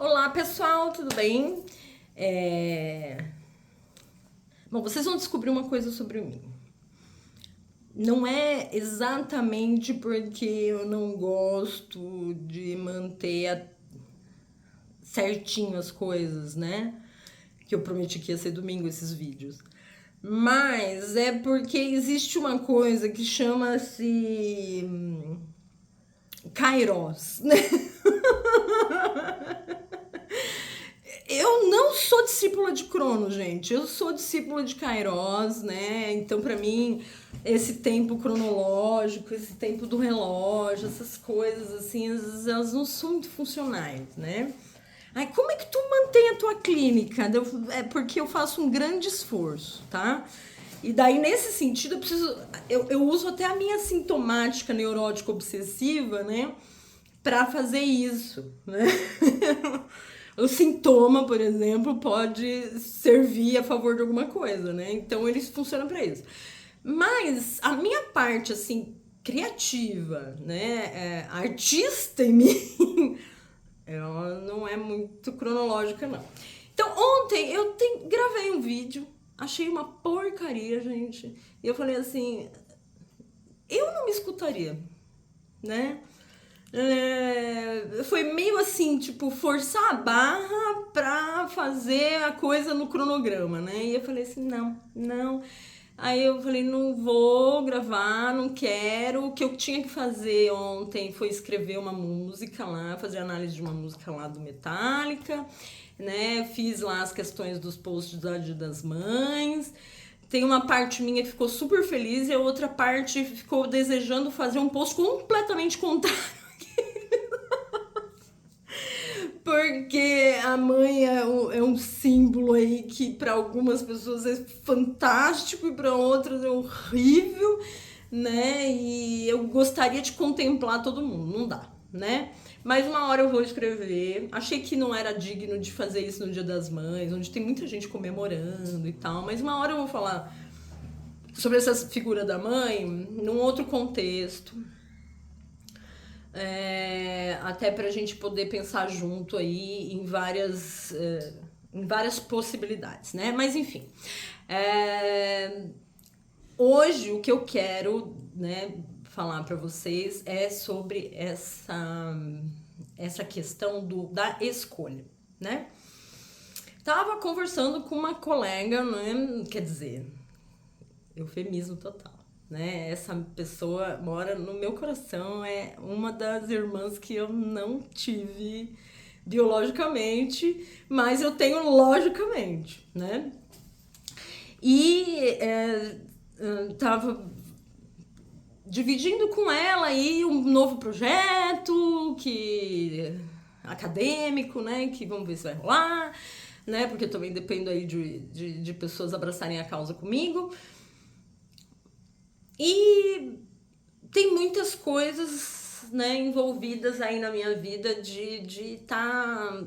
Olá, pessoal, tudo bem? Bom, vocês vão descobrir uma coisa sobre mim. Não é exatamente porque eu não gosto de manter certinho as coisas, né? Que eu prometi que ia ser domingo esses vídeos. Mas é porque existe uma coisa que chama-se Kairos, né? Eu não sou discípula de Cronos, gente. Eu sou discípula de Kairos, né? Então, pra mim, esse tempo cronológico, esse tempo do relógio, essas coisas assim, elas não são muito funcionais, né? Ai, como é que tu mantém a tua clínica? É porque eu faço um grande esforço, tá? E daí, nesse sentido, eu uso até a minha sintomática neurótica obsessiva, né? Pra fazer isso, né? O sintoma, por exemplo, pode servir a favor de alguma coisa, né? Então eles funcionam para isso. Mas a minha parte, assim, criativa, né? Artista em mim, ela não é muito cronológica, não. Então ontem eu gravei um vídeo, achei uma porcaria, gente. E eu falei assim, eu não me escutaria, né? Foi meio assim, tipo, forçar a barra pra fazer a coisa no cronograma, né? E eu falei assim, não. Aí eu falei, não vou gravar, não quero. O que eu tinha que fazer ontem foi escrever uma música lá, fazer análise de uma música lá do Metallica, né? Fiz lá as questões dos posts da Dia das Mães. Tem uma parte minha que ficou super feliz e a outra parte ficou desejando fazer um post completamente contrário. Porque a mãe é um símbolo aí que para algumas pessoas é fantástico e para outras é horrível, né? E eu gostaria de contemplar todo mundo, não dá, né? Mas uma hora eu vou escrever. Achei que não era digno de fazer isso no Dia das Mães, onde tem muita gente comemorando e tal, mas uma hora eu vou falar sobre essa figura da mãe num outro contexto. Até para a gente poder pensar junto aí em várias possibilidades, né? Mas enfim, hoje o que eu quero, né, falar para vocês é sobre essa questão da escolha, né? Tava conversando com uma colega, né? Quer dizer, eufemismo total, né? Essa pessoa mora no meu coração, é uma das irmãs que eu não tive biologicamente, mas eu tenho logicamente, né? E tava dividindo com ela aí um novo projeto acadêmico, né? Que vamos ver se vai rolar, né? Porque eu também dependo aí de pessoas abraçarem a causa comigo. E tem muitas coisas, né, envolvidas aí na minha vida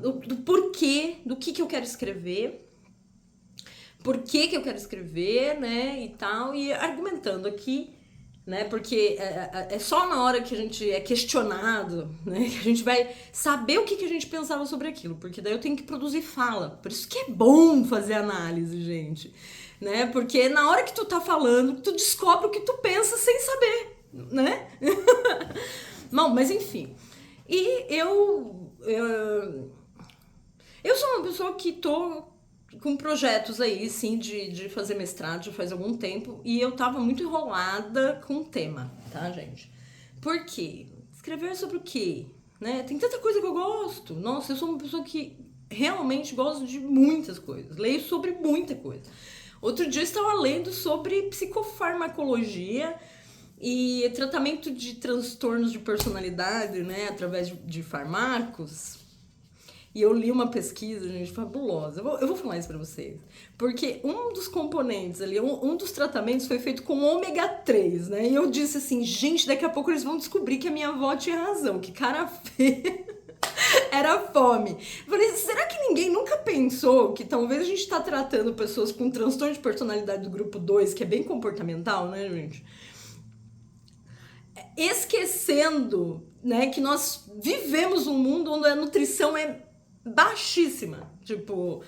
do porquê, do que eu quero escrever, por que eu quero escrever, né, e tal, e argumentando aqui, né, porque é só na hora que a gente é questionado, né, que a gente vai saber o que a gente pensava sobre aquilo, porque daí eu tenho que produzir fala, por isso que é bom fazer análise, gente, né, porque na hora que tu tá falando, tu descobre o que tu pensa sem saber, né? Bom, mas enfim. E eu sou uma pessoa que tô com projetos aí, sim, de fazer mestrado já faz algum tempo. E eu tava muito enrolada com o tema, tá, gente? Por quê? Escrever sobre o quê? Né? Tem tanta coisa que eu gosto. Nossa, eu sou uma pessoa que realmente gosto de muitas coisas. Leio sobre muita coisa. Outro dia eu estava lendo sobre psicofarmacologia e tratamento de transtornos de personalidade, né, através de fármacos. E eu li uma pesquisa, gente, fabulosa. Eu vou falar isso pra vocês. Porque um dos componentes ali, um dos tratamentos foi feito com ômega 3, né? E eu disse assim, gente, daqui a pouco eles vão descobrir que a minha avó tinha razão, que cara feia era fome. Eu falei, será que ninguém nunca pensou que talvez a gente tá tratando pessoas com transtorno de personalidade do grupo 2, que é bem comportamental, né, gente? Esquecendo, né, que nós vivemos um mundo onde a nutrição é baixíssima. Tipo,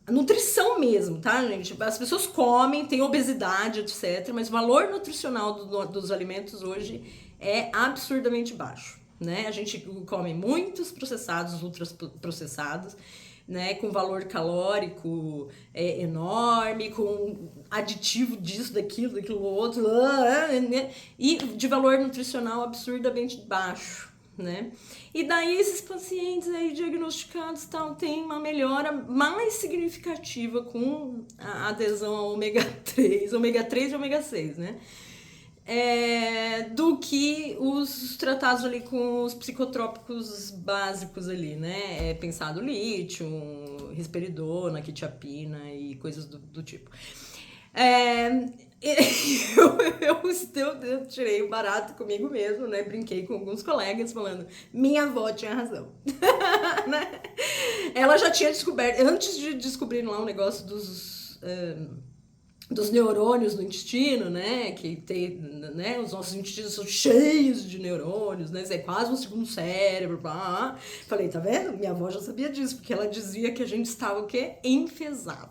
nutrição mesmo, tá, gente? As pessoas comem, tem obesidade, etc. Mas o valor nutricional dos alimentos hoje é absurdamente baixo, né? A gente come muitos processados, ultraprocessados, né, com valor calórico enorme, com aditivo disso, daquilo outro, né, e de valor nutricional absurdamente baixo, né? E daí esses pacientes aí diagnosticados tal, tem uma melhora mais significativa com a adesão ao ômega 3 e ômega 6, né? Do que os tratados ali com os psicotrópicos básicos ali, né? Pensado lítio, risperidona, quetiapina e coisas do tipo. Eu tirei o barato comigo mesmo, né? Brinquei com alguns colegas falando, minha avó tinha razão. Né? Ela já tinha descoberto, antes de descobrir lá o negócio dos neurônios no intestino, né, que tem, né, os nossos intestinos são cheios de neurônios, né, é quase um segundo cérebro, blá. Falei, tá vendo? Minha avó já sabia disso, porque ela dizia que a gente estava o quê? Enfesado.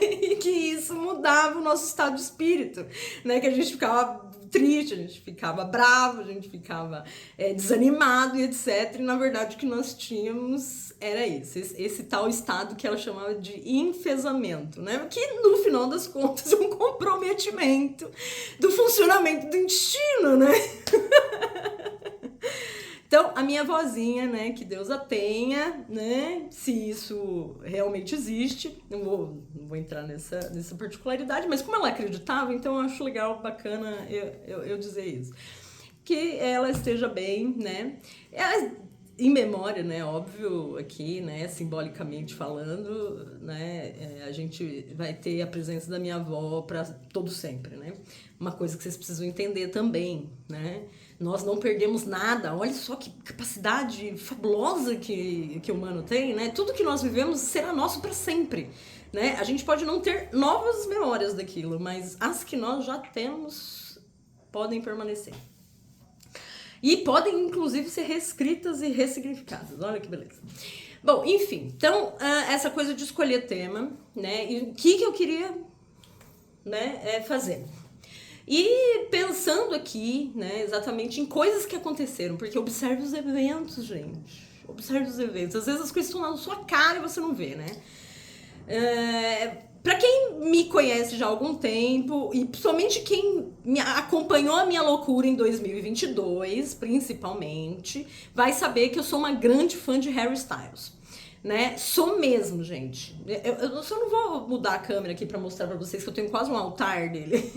E que isso mudava o nosso estado de espírito, né, que a gente ficava triste, a gente ficava bravo, a gente ficava desanimado e etc. E na verdade o que nós tínhamos era esse tal estado que ela chamava de enfesamento, né? Que no final das contas é um comprometimento do funcionamento do intestino, né? Então, a minha vozinha, né, que Deus a tenha, né, se isso realmente existe, não vou entrar nessa particularidade, mas como ela acreditava, então eu acho legal, bacana eu dizer isso. Que ela esteja bem, né, em memória, né, óbvio, aqui, né, simbolicamente falando, né, a gente vai ter a presença da minha avó para todo sempre, né, uma coisa que vocês precisam entender também, né, nós não perdemos nada, olha só que capacidade fabulosa que o humano tem, né, tudo que nós vivemos será nosso para sempre, né, a gente pode não ter novas memórias daquilo, mas as que nós já temos podem permanecer. E podem, inclusive, ser reescritas e ressignificadas. Olha que beleza. Bom, enfim. Então, essa coisa de escolher tema, né? E o que eu queria, né, fazer. E pensando aqui, né, exatamente em coisas que aconteceram. Porque observe os eventos, gente. Observe os eventos. Às vezes as coisas estão na sua cara e você não vê, né? Pra quem me conhece já há algum tempo, e principalmente quem acompanhou a minha loucura em 2022, principalmente, vai saber que eu sou uma grande fã de Harry Styles, né? Sou mesmo, gente. Eu só não vou mudar a câmera aqui pra mostrar pra vocês que eu tenho quase um altar dele.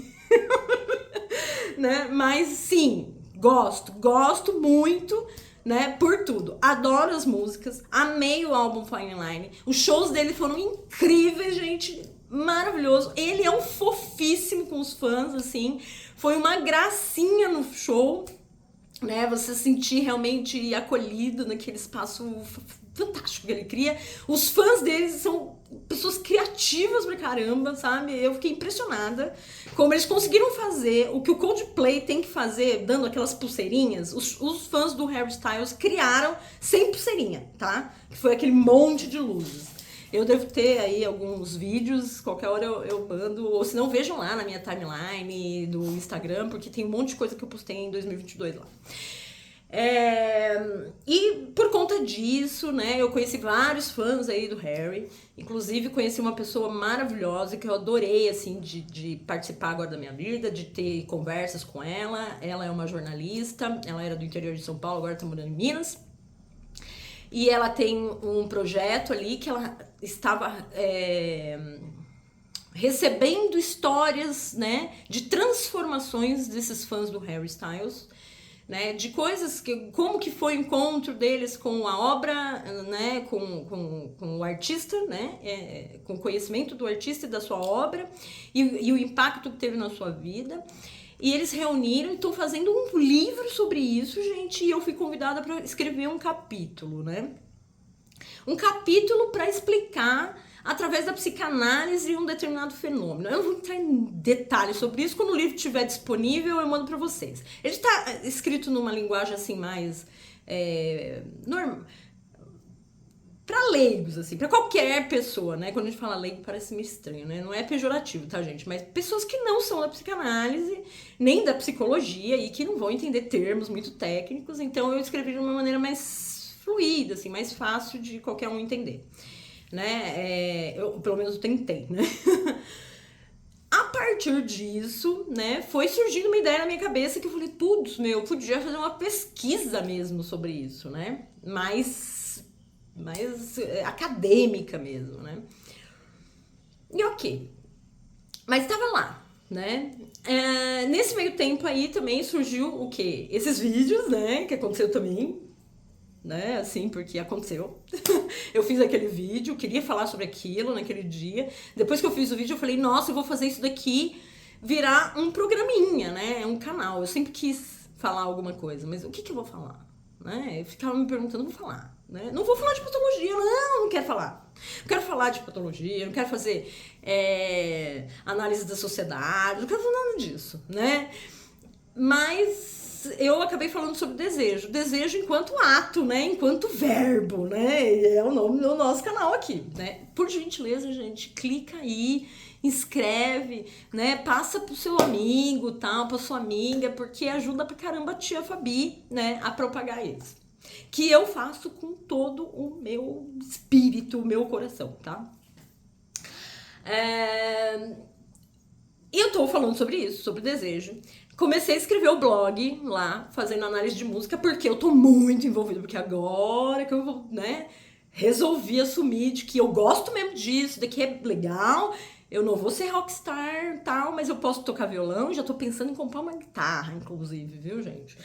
Né? Mas sim, gosto muito, né, por tudo. Adoro as músicas, amei o álbum Fine Line. Os shows dele foram incríveis, gente, maravilhoso. Ele é um fofíssimo com os fãs, assim. Foi uma gracinha no show, né, você se sentir realmente acolhido naquele espaço fantástico que ele cria. Os fãs dele são pessoas criativas pra caramba, sabe? Eu fiquei impressionada como eles conseguiram fazer o que o Coldplay tem que fazer, dando aquelas pulseirinhas. Os fãs do Harry Styles criaram sem pulseirinha, tá? Que foi aquele monte de luzes. Eu devo ter aí alguns vídeos, qualquer hora eu mando, ou se não, vejam lá na minha timeline do Instagram, porque tem um monte de coisa que eu postei em 2022 lá. E por conta disso, né, eu conheci vários fãs aí do Harry, inclusive conheci uma pessoa maravilhosa que eu adorei, assim, de participar agora da minha vida, de ter conversas com ela. Ela é uma jornalista, ela era do interior de São Paulo, agora tá morando em Minas. E ela tem um projeto ali que ela estava recebendo histórias, né, de transformações desses fãs do Harry Styles, né, de coisas como que foi o encontro deles com a obra, né, com o artista, né, com o conhecimento do artista e da sua obra e o impacto que teve na sua vida. E eles reuniram e estão fazendo um livro sobre isso, gente, e eu fui convidada para escrever um capítulo, né? Um capítulo para explicar, através da psicanálise, um determinado fenômeno. Eu não vou entrar em detalhes sobre isso, quando o livro estiver disponível eu mando para vocês. Ele está escrito numa linguagem assim mais leigos, assim, pra qualquer pessoa, né? Quando a gente fala leigo parece meio estranho, né? Não é pejorativo, tá, gente? Mas pessoas que não são da psicanálise, nem da psicologia e que não vão entender termos muito técnicos, então eu escrevi de uma maneira mais fluida, assim, mais fácil de qualquer um entender, né? Eu, pelo menos, eu tentei, né? A partir disso, né, foi surgindo uma ideia na minha cabeça que eu falei, putz, meu, eu podia fazer uma pesquisa mesmo sobre isso, né? Mais acadêmica mesmo, né? E ok. Mas tava lá, né? Nesse meio tempo aí também surgiu o quê? Esses vídeos, né? Que aconteceu também, né? Assim, porque aconteceu. Eu fiz aquele vídeo, queria falar sobre aquilo naquele dia. Depois que eu fiz o vídeo, eu falei, nossa, eu vou fazer isso daqui virar um programinha, né? Um canal. Eu sempre quis falar alguma coisa, mas o que eu vou falar? Né? Eu ficava me perguntando, vou falar, né? Não vou falar de patologia, não quero falar. Não quero falar de patologia, não quero fazer análise da sociedade, não quero falar nada disso, né? Mas eu acabei falando sobre desejo. Desejo enquanto ato, né? Enquanto verbo, né? E é o nome do nosso canal aqui, né? Por gentileza, gente, clica aí, inscreve, né? Passa pro seu amigo, tal, pra sua amiga, porque ajuda pra caramba a tia Fabi, né? A propagar isso. Que eu faço com todo o meu espírito, o meu coração, tá? E eu tô falando sobre isso, sobre desejo. Comecei a escrever o blog lá, fazendo análise de música, porque eu tô muito envolvida, porque agora que eu, né, resolvi assumir de que eu gosto mesmo disso, daqui é legal, eu não vou ser rockstar e tal, mas eu posso tocar violão, já tô pensando em comprar uma guitarra, inclusive, viu, gente?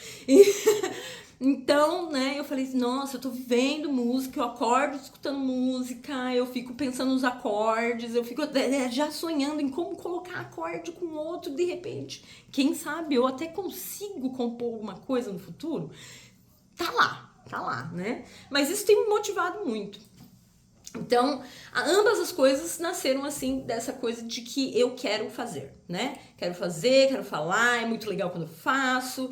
Então, né, eu falei assim, nossa, eu tô vivendo música, eu acordo escutando música, eu fico pensando nos acordes, eu fico já sonhando em como colocar acorde com outro de repente. Quem sabe eu até consigo compor alguma coisa no futuro? Tá lá, né? Mas isso tem me motivado muito. Então, ambas as coisas nasceram assim, dessa coisa de que eu quero fazer, né? Quero fazer, quero falar, é muito legal quando eu faço,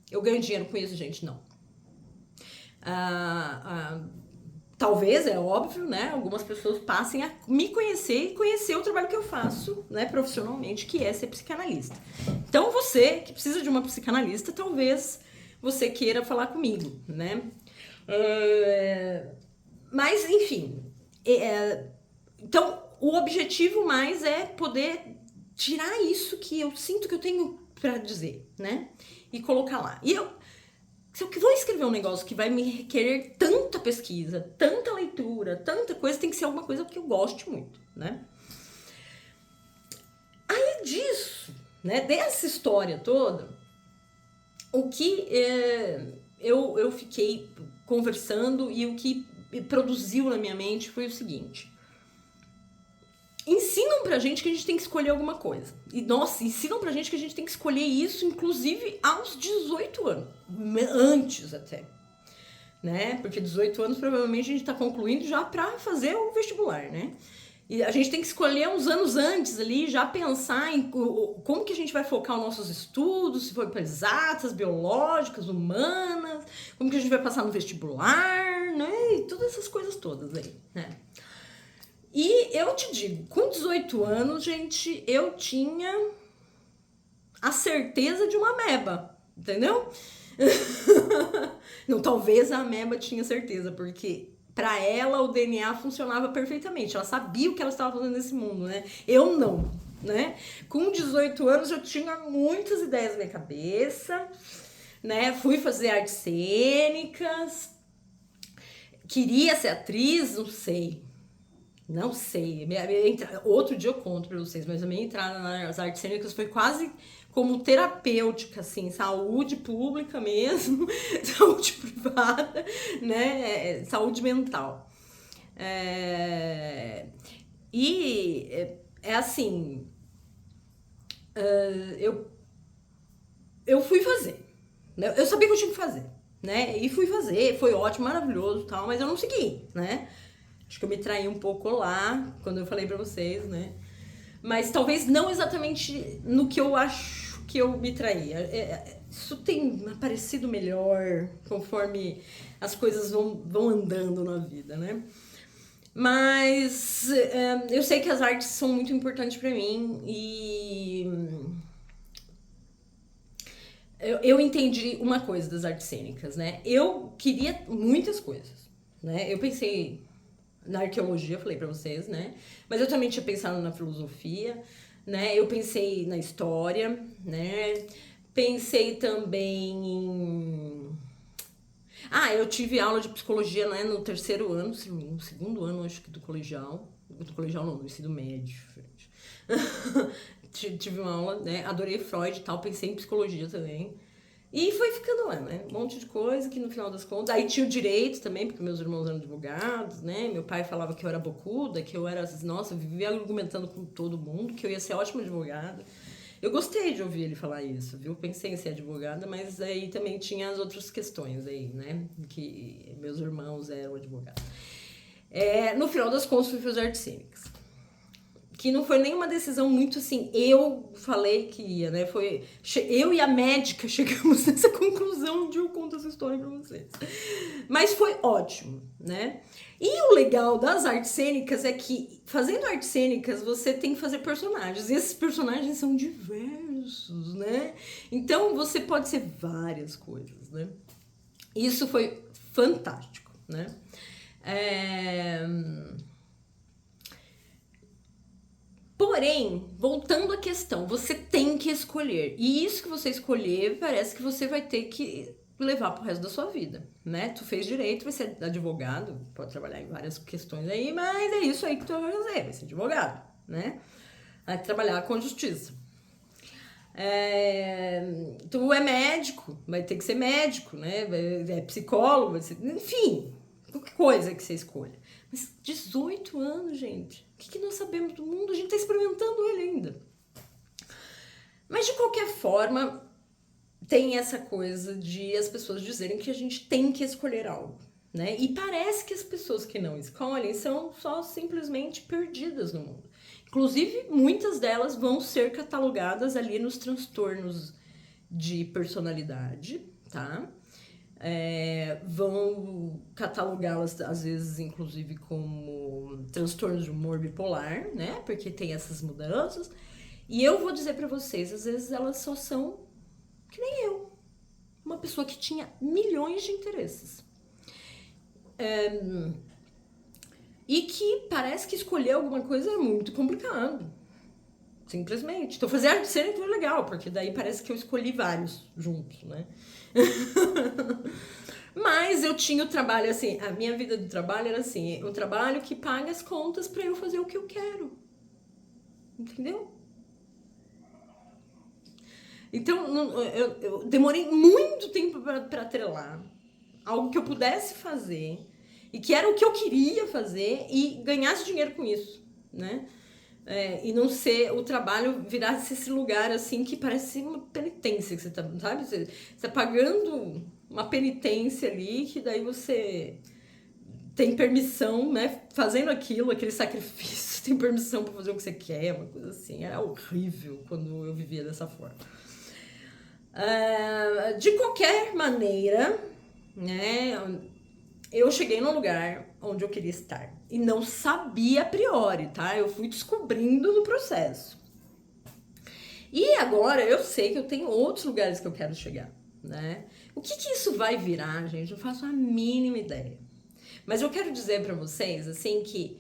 eu ganho dinheiro com isso, gente? Não. Talvez, é óbvio, né? Algumas pessoas passem a me conhecer e conhecer o trabalho que eu faço, né, profissionalmente, que é ser psicanalista. Então, você que precisa de uma psicanalista, talvez você queira falar comigo, né? Mas, enfim. Então, o objetivo mais é poder tirar isso que eu sinto que eu tenho pra dizer, né? E colocar lá. Se eu vou escrever um negócio que vai me requerer tanta pesquisa, tanta leitura, tanta coisa, tem que ser alguma coisa que eu goste muito, né? Aí disso, né, dessa história toda, o que eu fiquei conversando e o que produziu na minha mente foi o seguinte. Ensinam pra gente que a gente tem que escolher alguma coisa. E, nossa, ensinam pra gente que a gente tem que escolher isso, inclusive, aos 18 anos. Antes até. Né? Porque 18 anos, provavelmente, a gente tá concluindo já pra fazer o vestibular, né? E a gente tem que escolher uns anos antes ali, já pensar em como que a gente vai focar os nossos estudos, se for para exatas, biológicas, humanas, como que a gente vai passar no vestibular, né? E todas essas coisas todas aí, né? E eu te digo, com 18 anos, gente, eu tinha a certeza de uma ameba, entendeu? Não, talvez a ameba tinha certeza, porque pra ela o DNA funcionava perfeitamente. Ela sabia o que ela estava fazendo nesse mundo, né? Eu não, né? Com 18 anos eu tinha muitas ideias na minha cabeça, né? Fui fazer artes cênicas, queria ser atriz, não sei. Não sei, outro dia eu conto pra vocês, mas a minha entrada nas artes cênicas foi quase como terapêutica, assim, saúde pública mesmo, saúde privada, né, saúde mental. Assim, eu fui fazer, né? Eu sabia que eu tinha que fazer, né, e fui fazer, foi ótimo, maravilhoso e tal, mas eu não segui, né. Acho que eu me traí um pouco lá, quando eu falei pra vocês, né? Mas talvez não exatamente no que eu acho que eu me traí. isso tem aparecido melhor conforme as coisas vão andando na vida, né? Mas eu sei que as artes são muito importantes para mim e eu entendi uma coisa das artes cênicas, né? Eu queria muitas coisas, né? Eu pensei na arqueologia, falei pra vocês, né? Mas eu também tinha pensado na filosofia, né? Eu pensei na história, né? Pensei também em... eu tive aula de psicologia, né, no terceiro ano, no segundo ano, acho que do colegial. Do colegial não, do ensino médio, gente. Tive uma aula, né? Adorei Freud e tal, pensei em psicologia também. E foi ficando lá, né? Um monte de coisa que no final das contas... Aí tinha o direito também, porque meus irmãos eram advogados, né? Meu pai falava que eu era bocuda, que eu era... Nossa, eu vivia argumentando com todo mundo, que eu ia ser ótima advogada. Eu gostei de ouvir ele falar isso, viu? Pensei em ser advogada, mas aí também tinha as outras questões aí, né? Que meus irmãos eram advogados. No final das contas, fui fazer artes cênicas. Que não foi nenhuma decisão muito assim, eu falei que ia, né? Foi eu e a médica chegamos nessa conclusão de eu conto essa história pra vocês. Mas foi ótimo, né? E o legal das artes cênicas é que, fazendo artes cênicas, você tem que fazer personagens. E esses personagens são diversos, né? Então, você pode ser várias coisas, né? Isso foi fantástico, né? Porém, voltando à questão, você tem que escolher. E isso que você escolher, parece que você vai ter que levar pro resto da sua vida, né? Tu fez direito, vai ser advogado, pode trabalhar em várias questões aí, mas é isso aí que tu vai fazer, vai ser advogado, né? Vai trabalhar com justiça. Tu é médico, vai ter que ser médico, né? É psicólogo, vai ser, enfim, qualquer coisa que você escolha. Mas 18 anos, gente. O que nós sabemos do mundo? A gente tá experimentando ele ainda. Mas, de qualquer forma, tem essa coisa de as pessoas dizerem que a gente tem que escolher algo, né? E parece que as pessoas que não escolhem são só simplesmente perdidas no mundo. Inclusive, muitas delas vão ser catalogadas ali nos transtornos de personalidade, tá? Vão catalogá-las, às vezes, inclusive, como transtornos de humor bipolar, né? Porque tem essas mudanças. E eu vou dizer pra vocês, às vezes elas só são que nem eu. Uma pessoa que tinha milhões de interesses. E que parece que escolher alguma coisa é muito complicado. Simplesmente. Então, fazer arte cênica foi legal, porque daí parece que eu escolhi vários juntos, né? Mas eu tinha o trabalho assim, a minha vida do trabalho era assim, um trabalho que paga as contas pra eu fazer o que eu quero. Entendeu? Então, eu demorei muito tempo pra atrelar algo que eu pudesse fazer e que era o que eu queria fazer e ganhasse dinheiro com isso, né? E não ser o trabalho virasse esse lugar assim que parece uma penitência que você tá, sabe? Você tá pagando uma penitência ali que daí você tem permissão, né? Fazendo aquilo, aquele sacrifício, tem permissão pra fazer o que você quer, uma coisa assim. Era horrível quando eu vivia dessa forma. De qualquer maneira, né? Eu cheguei num lugar onde eu queria estar e não sabia a priori, tá? Eu fui descobrindo no processo. E agora eu sei que eu tenho outros lugares que eu quero chegar, né? O que isso vai virar, gente? Eu faço a mínima ideia. Mas eu quero dizer pra vocês, assim, que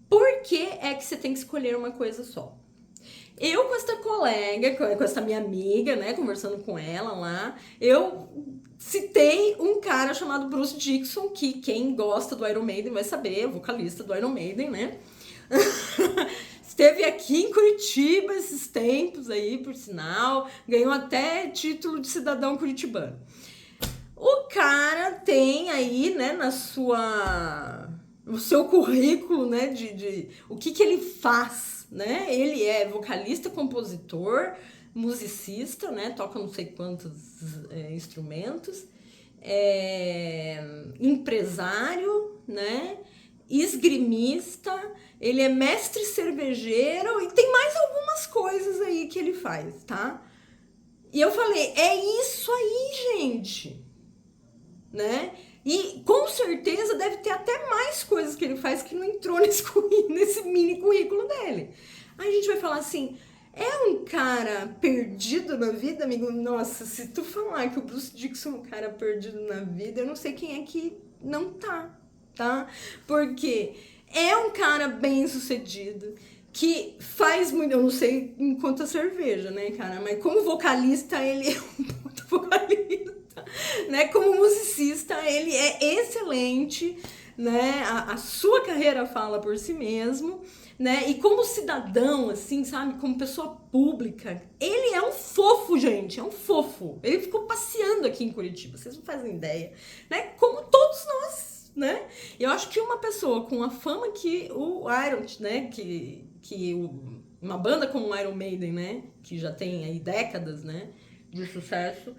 por que é que você tem que escolher uma coisa só? Eu com esta colega, com essa minha amiga, né, conversando com ela lá, eu citei um cara chamado Bruce Dickinson, que quem gosta do Iron Maiden vai saber, o vocalista do Iron Maiden, né? Esteve aqui em Curitiba esses tempos aí, por sinal, ganhou até título de cidadão curitibano. O cara tem aí, né, no seu currículo, né, de o que ele faz, né? Ele é vocalista, compositor, musicista, né? Toca não sei quantos instrumentos, empresário, né? Esgrimista, ele é mestre cervejeiro e tem mais algumas coisas aí que ele faz, tá? E eu falei, é isso aí, gente, né? E com certeza deve ter até mais coisas que ele faz que não entrou nesse mini currículo dele. Aí a gente vai falar assim, é um cara perdido na vida, amigo? Nossa, se tu falar que o Bruce Dickinson é um cara perdido na vida, eu não sei quem é que não tá? Porque é um cara bem sucedido, que faz muito, eu não sei em quanta cerveja, né, cara? Mas como vocalista, ele é um puto vocalista. Né? Como musicista, ele é excelente, né? A sua carreira fala por si mesmo, né? E como cidadão, assim, sabe? Como pessoa pública, ele é um fofo, gente, é um fofo. Ele ficou passeando aqui em Curitiba, vocês não fazem ideia, né? Como todos nós, né? Eu acho que uma pessoa com a fama que o Iron, né? Uma banda como o Iron Maiden, né? Que já tem aí décadas, né? De sucesso.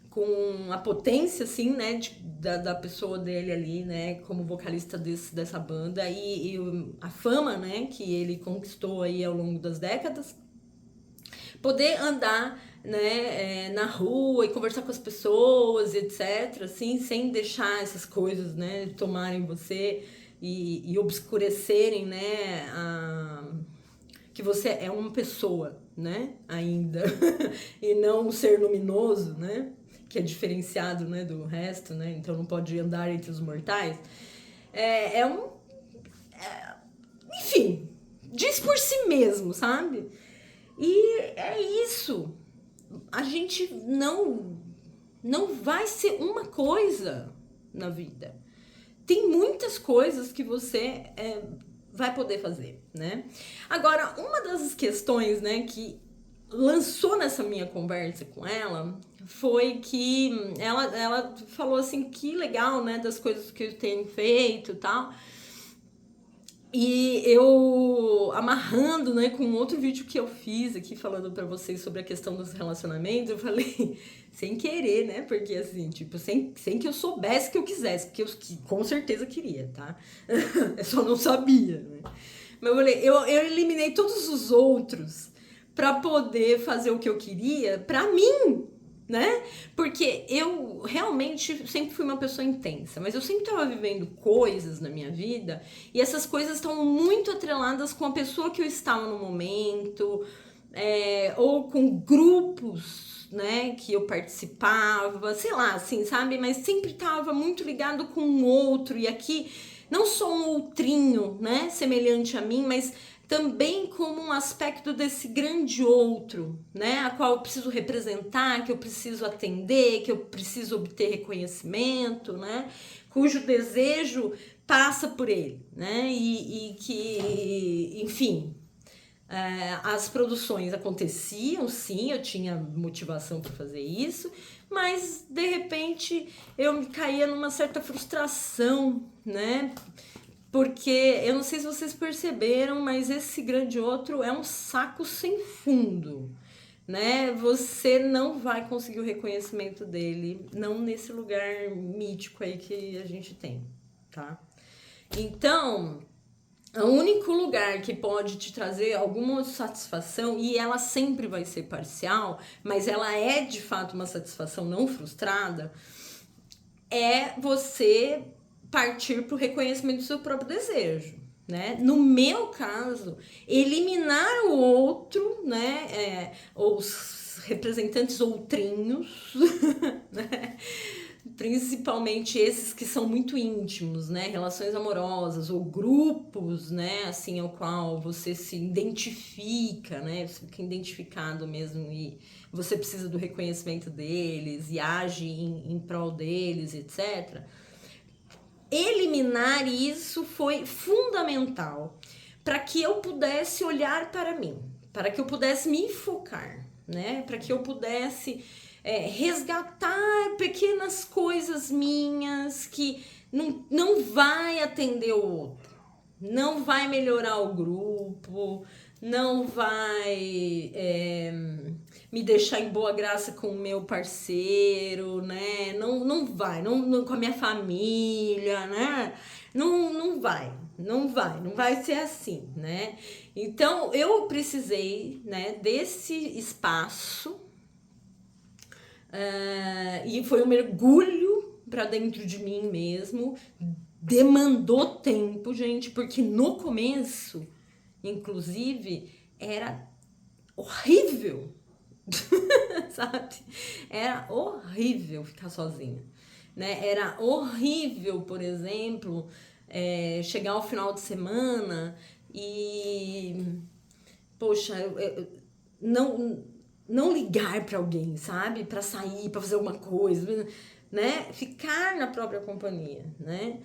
Com a potência, assim, né, da pessoa dele ali, né, como vocalista dessa banda e a fama, né, que ele conquistou aí ao longo das décadas, poder andar, né, na rua e conversar com as pessoas, etc, assim, sem deixar essas coisas, né, tomarem você e obscurecerem, né, que você é uma pessoa, né, ainda, e não um ser luminoso, né, que é diferenciado, né, do resto, né, então não pode andar entre os mortais. Enfim, diz por si mesmo, sabe? E é isso. A gente não vai ser uma coisa na vida. Tem muitas coisas que você vai poder fazer, né? Agora, uma das questões, né, que lançou nessa minha conversa com ela foi que ela falou assim, que legal, né, das coisas que eu tenho feito e tal. E eu amarrando, né, com outro vídeo que eu fiz aqui falando pra vocês sobre a questão dos relacionamentos, eu falei, sem querer, né, porque assim, tipo, sem que eu soubesse que eu quisesse, porque eu com certeza queria, tá? Eu só não sabia, né? Mas eu falei, eu eliminei todos os outros pra poder fazer o que eu queria pra mim, né? Porque eu realmente sempre fui uma pessoa intensa, mas eu sempre estava vivendo coisas na minha vida e essas coisas estão muito atreladas com a pessoa que eu estava no momento, ou com grupos, né, que eu participava, sei lá, assim, sabe? Mas sempre estava muito ligado com o outro e aqui não só um outrinho, né, semelhante a mim, mas também como um aspecto desse grande outro, né, a qual eu preciso representar, que eu preciso atender, que eu preciso obter reconhecimento, né, cujo desejo passa por ele, né, e que, enfim, as produções aconteciam, sim, eu tinha motivação para fazer isso, mas de repente eu me caía numa certa frustração, né? Porque eu não sei se vocês perceberam, mas esse grande outro é um saco sem fundo, né? Você não vai conseguir o reconhecimento dele, não nesse lugar mítico aí que a gente tem, tá? Então, o único lugar que pode te trazer alguma satisfação, e ela sempre vai ser parcial, mas ela é de fato uma satisfação não frustrada, é você partir para o reconhecimento do seu próprio desejo, né? No meu caso, eliminar o outro, né? Os representantes outrinhos, né? Principalmente esses que são muito íntimos, né? Relações amorosas ou grupos, né? Assim, ao qual você se identifica, né? Você fica identificado mesmo e você precisa do reconhecimento deles e age em prol deles, etc. Eliminar isso foi fundamental para que eu pudesse olhar para mim, para que eu pudesse me focar, né? Para que eu pudesse resgatar pequenas coisas minhas que não vai atender o outro, não vai melhorar o grupo, não vai me deixar em boa graça com o meu parceiro, né? Não vai, não com a minha família, né? Não vai ser assim, né? Então, eu precisei, né, desse espaço, e foi um mergulho para dentro de mim mesmo, demandou tempo, gente, porque no começo, inclusive, era horrível, sabe? Era horrível ficar sozinha, né? Era horrível, por exemplo, chegar ao final de semana e, poxa, não ligar para alguém, sabe? Para sair, para fazer alguma coisa, né? Ficar na própria companhia, né?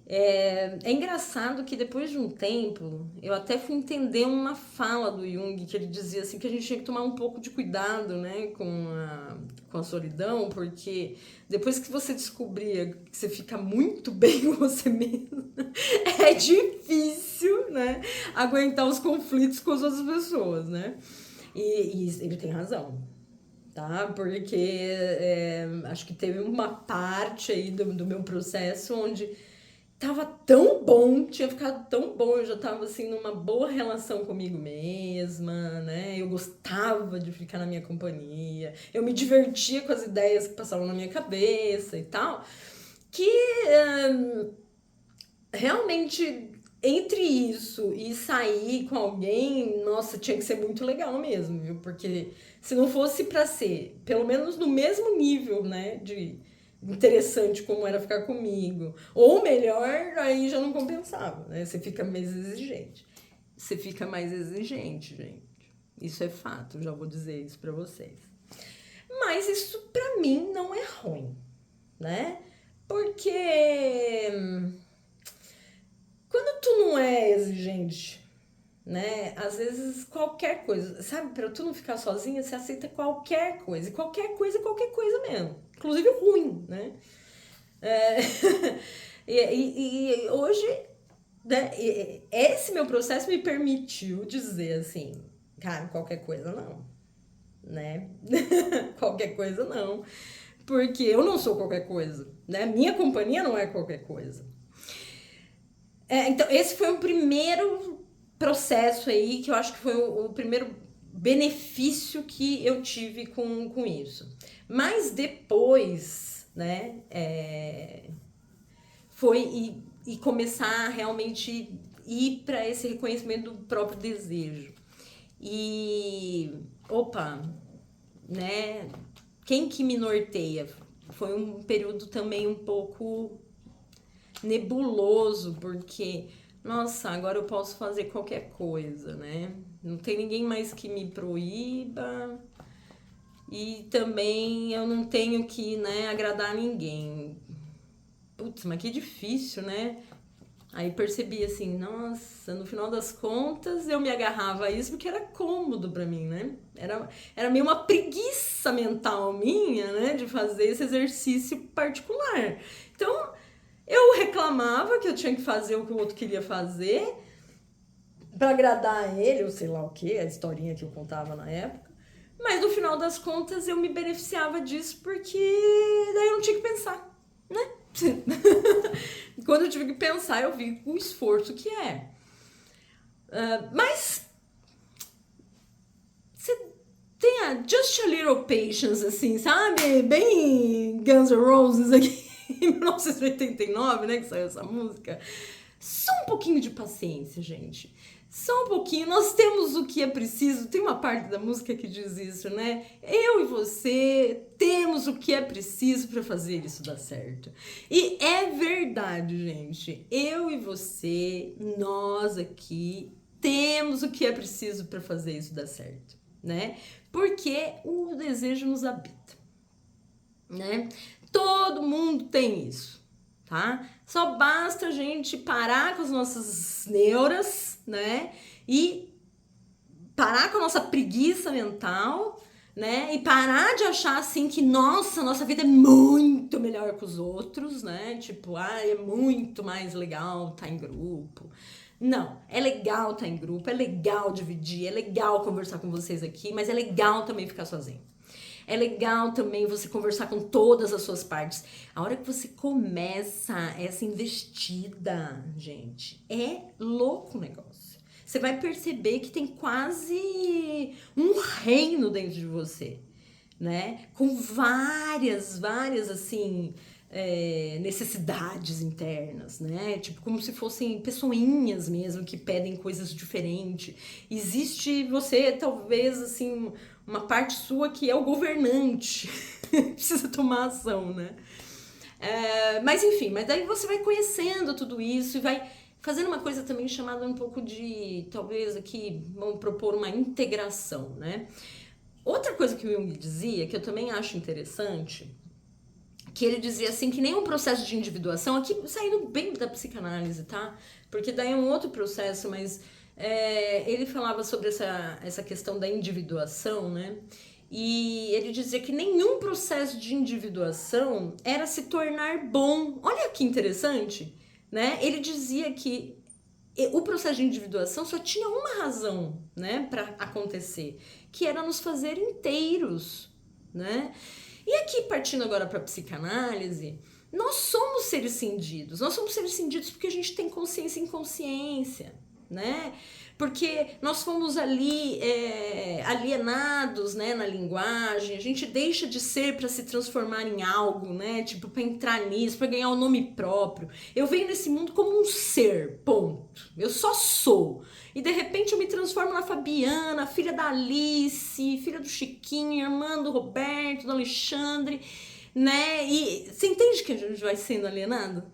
É engraçado que depois de um tempo, eu até fui entender uma fala do Jung, que ele dizia assim, que a gente tinha que tomar um pouco de cuidado, né, com a solidão, porque depois que você descobria que você fica muito bem com você mesmo, é difícil, né, aguentar os conflitos com as outras pessoas, né? E ele tem razão, tá? Porque acho que teve uma parte aí do meu processo onde tava tão bom, tinha ficado tão bom, eu já tava assim numa boa relação comigo mesma, né? Eu gostava de ficar na minha companhia, eu me divertia com as ideias que passavam na minha cabeça e tal, que realmente entre isso e sair com alguém, nossa, tinha que ser muito legal mesmo, viu? Porque se não fosse pra ser, pelo menos no mesmo nível, né, de interessante como era ficar comigo, ou melhor, aí já não compensava, né? Você fica mais exigente. Você fica mais exigente, gente. Isso é fato, já vou dizer isso pra vocês. Mas isso pra mim não é ruim, né? Porque quando tu não é exigente, né? Às vezes qualquer coisa, sabe? Pra tu não ficar sozinha, você aceita qualquer coisa. E qualquer coisa é qualquer coisa mesmo. Inclusive ruim, né? E hoje, né, esse meu processo me permitiu dizer assim, cara, qualquer coisa não, né? Qualquer coisa não. Porque eu não sou qualquer coisa, né? Minha companhia não é qualquer coisa. Então, esse foi o primeiro processo aí, que eu acho que foi o primeiro benefício que eu tive com isso. Mas depois, né, foi e começar a realmente ir para esse reconhecimento do próprio desejo. E, opa, né, quem que me norteia? Foi um período também um pouco nebuloso, porque, nossa, agora eu posso fazer qualquer coisa, né? Não tem ninguém mais que me proíba e também eu não tenho que, né, agradar ninguém. Putz, mas que difícil, né? Aí percebi assim, nossa, no final das contas eu me agarrava a isso porque era cômodo pra mim, né? Era meio uma preguiça mental minha, né, de fazer esse exercício particular. Então, eu reclamava que eu tinha que fazer o que o outro queria fazer pra agradar ele, ou sei lá o que, a historinha que eu contava na época. Mas no final das contas eu me beneficiava disso porque daí eu não tinha que pensar, né? Quando eu tive que pensar, eu vi o esforço que é. Mas você tenha just a little patience, assim, sabe? Bem Guns N' Roses aqui em 1989, né? Que saiu essa música. Só um pouquinho de paciência, gente. Só um pouquinho. Nós temos o que é preciso. Tem uma parte da música que diz isso, né? Eu e você temos o que é preciso para fazer isso dar certo. E é verdade, gente. Eu e você, nós aqui, temos o que é preciso para fazer isso dar certo, né? Porque o desejo nos habita, né? Todo mundo tem isso, tá? Só basta a gente parar com as nossas neuras, né? E parar com a nossa preguiça mental, né? E parar de achar assim que, nossa vida é muito melhor que os outros, né? Tipo, é muito mais legal estar em grupo. Não, é legal estar em grupo, é legal dividir, é legal conversar com vocês aqui, mas é legal também ficar sozinho. É legal também você conversar com todas as suas partes. A hora que você começa essa investida, gente, é louco o negócio. Você vai perceber que tem quase um reino dentro de você, né? Com várias, assim, necessidades internas, né? Tipo, como se fossem pessoinhas mesmo que pedem coisas diferentes. Existe você, talvez, assim, uma parte sua que é o governante. Precisa tomar ação, né? Mas enfim, mas daí você vai conhecendo tudo isso e vai fazendo uma coisa também chamada um pouco de, talvez aqui, vamos propor uma integração, né? Outra coisa que o Jung dizia, que eu também acho interessante, que ele dizia assim, que nenhum processo de individuação, aqui saindo bem da psicanálise, tá? Porque daí é um outro processo, mas ele falava sobre essa questão da individuação, né? E ele dizia que nenhum processo de individuação era se tornar bom. Olha que interessante, né? Ele dizia que o processo de individuação só tinha uma razão, né, para acontecer, que era nos fazer inteiros, né? E aqui, partindo agora para a psicanálise, nós somos seres cindidos. Nós somos seres cindidos porque a gente tem consciência e inconsciência, né? Porque nós fomos ali alienados, né, na linguagem, a gente deixa de ser para se transformar em algo, né, tipo, para entrar nisso, para ganhar o nome próprio. Eu venho nesse mundo como um ser, ponto. Eu só sou. E de repente eu me transformo na Fabiana, filha da Alice, filha do Chiquinho, irmã do Roberto, do Alexandre, né? E você entende que a gente vai sendo alienado?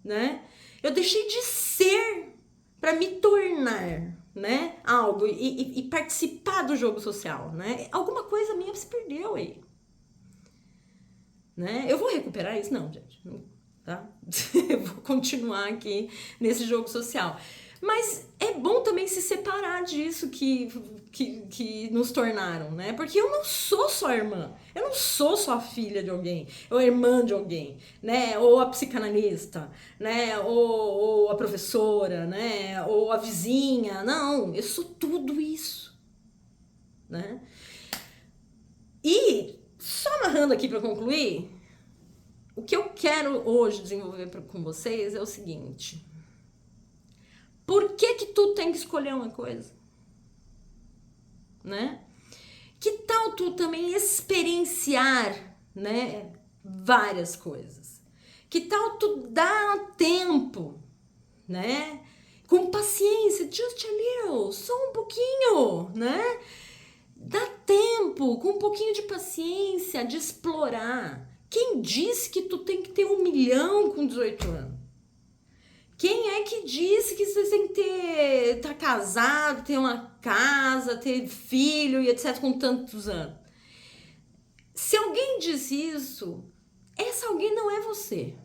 Né? Eu deixei de ser para me tornar, né, algo e participar do jogo social, né? Alguma coisa minha se perdeu aí, né? Eu vou recuperar isso? Não, gente, tá? Eu vou continuar aqui nesse jogo social. Mas é bom também se separar disso que nos tornaram, né? Porque eu não sou só irmã, eu não sou só filha de alguém, ou irmã de alguém, né? Ou a psicanalista, né? Ou a professora, né? Ou a vizinha. Não, eu sou tudo isso, né? E só narrando aqui para concluir, o que eu quero hoje desenvolver com vocês é o seguinte: por que tu tem que escolher uma coisa? Né? Que tal tu também experienciar, né, várias coisas? Que tal tu dar tempo, né? Com paciência, just a little, só um pouquinho, né? Dá tempo, com um pouquinho de paciência, de explorar. Quem disse que tu tem que ter 1 milhão com 18 anos? Quem é que disse que você tem que tá casado, ter uma casa, ter filho e etc. com tantos anos? Se alguém diz isso, essa alguém não é você,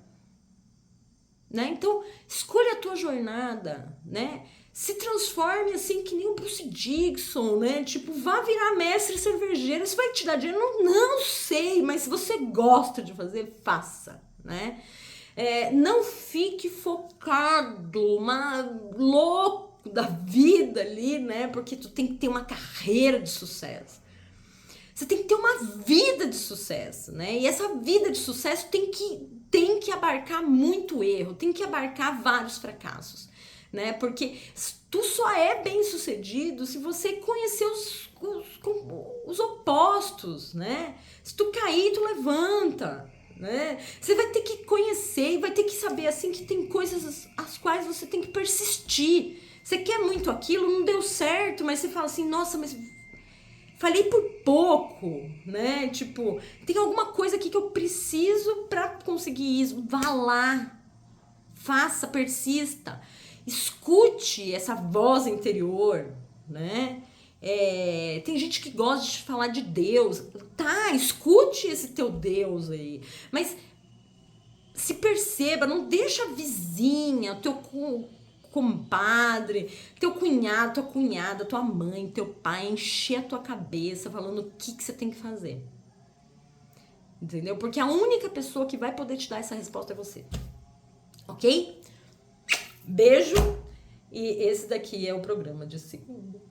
né? Então, escolha a tua jornada, né? Se transforme assim que nem o Bruce Dickinson, né? Tipo, vá virar mestre cervejeiro. Isso vai te dar dinheiro? Não sei, mas se você gosta de fazer, faça, né? Não fique focado, louco da vida ali, né? Porque tu tem que ter uma carreira de sucesso. Você tem que ter uma vida de sucesso, né? E essa vida de sucesso tem que abarcar muito erro, tem que abarcar vários fracassos, né? Porque tu só é bem sucedido se você conhecer os opostos, né? Se tu cair, tu levanta, né? Você vai ter que conhecer e vai ter que saber assim que tem coisas às quais você tem que persistir. Você quer muito aquilo, não deu certo, mas você fala assim, nossa, mas falei por pouco, né? Tipo, tem alguma coisa aqui que eu preciso pra conseguir isso. Vá lá, faça, persista, escute essa voz interior, né? Tem gente que gosta de falar de Deus, tá? Escute esse teu Deus aí, mas se perceba, não deixa a vizinha, o teu compadre, teu cunhado, tua cunhada, tua mãe, teu pai encher a tua cabeça falando o que você tem que fazer. Entendeu? Porque a única pessoa que vai poder te dar essa resposta é você. Ok? Beijo. E esse daqui é o programa de segunda.